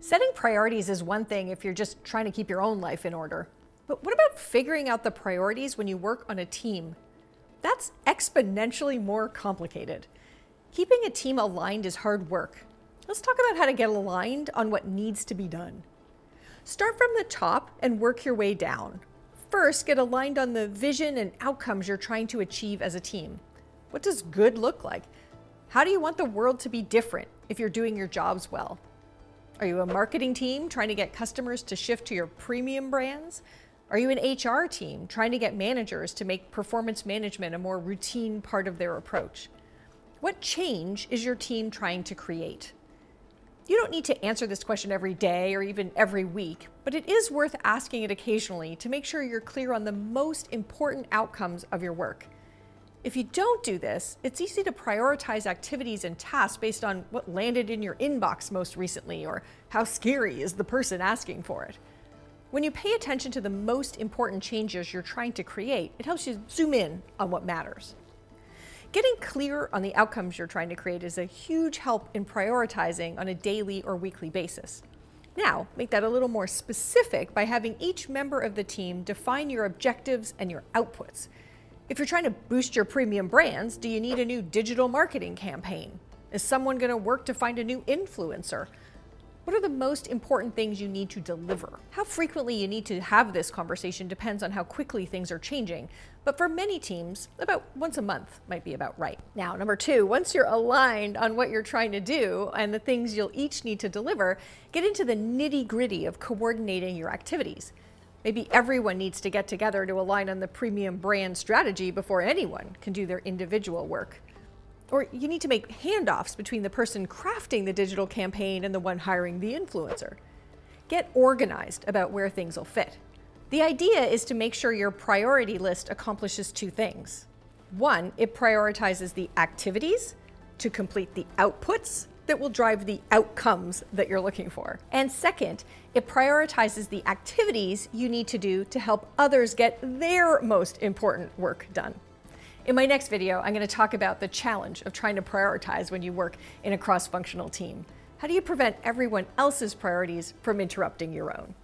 Setting priorities is one thing if you're just trying to keep your own life in order. But what about figuring out the priorities when you work on a team? That's exponentially more complicated. Keeping a team aligned is hard work. Let's talk about how to get aligned on what needs to be done. Start from the top and work your way down. First, get aligned on the vision and outcomes you're trying to achieve as a team. What does good look like? How do you want the world to be different if you're doing your jobs well? Are you a marketing team trying to get customers to shift to your premium brands? Are you an HR team trying to get managers to make performance management a more routine part of their approach? What change is your team trying to create? You don't need to answer this question every day or even every week, but it is worth asking it occasionally to make sure you're clear on the most important outcomes of your work. If you don't do this, it's easy to prioritize activities and tasks based on what landed in your inbox most recently or how scary is the person asking for it. When you pay attention to the most important changes you're trying to create, it helps you zoom in on what matters. Getting clear on the outcomes you're trying to create is a huge help in prioritizing on a daily or weekly basis. Now, make that a little more specific by having each member of the team define your objectives and your outputs. If you're trying to boost your premium brands, do you need a new digital marketing campaign? Is someone going to work to find a new influencer? What are the most important things you need to deliver? How frequently you need to have this conversation depends on how quickly things are changing, but for many teams, about once a month might be about right. Now, number two, once you're aligned on what you're trying to do and the things you'll each need to deliver, get into the nitty-gritty of coordinating your activities. Maybe everyone needs to get together to align on the premium brand strategy before anyone can do their individual work. Or you need to make handoffs between the person crafting the digital campaign and the one hiring the influencer. Get organized about where things will fit. The idea is to make sure your priority list accomplishes two things. One, it prioritizes the activities to complete the outputs that will drive the outcomes that you're looking for. And second, it prioritizes the activities you need to do to help others get their most important work done. In my next video, I'm going to talk about the challenge of trying to prioritize when you work in a cross-functional team. How do you prevent everyone else's priorities from interrupting your own?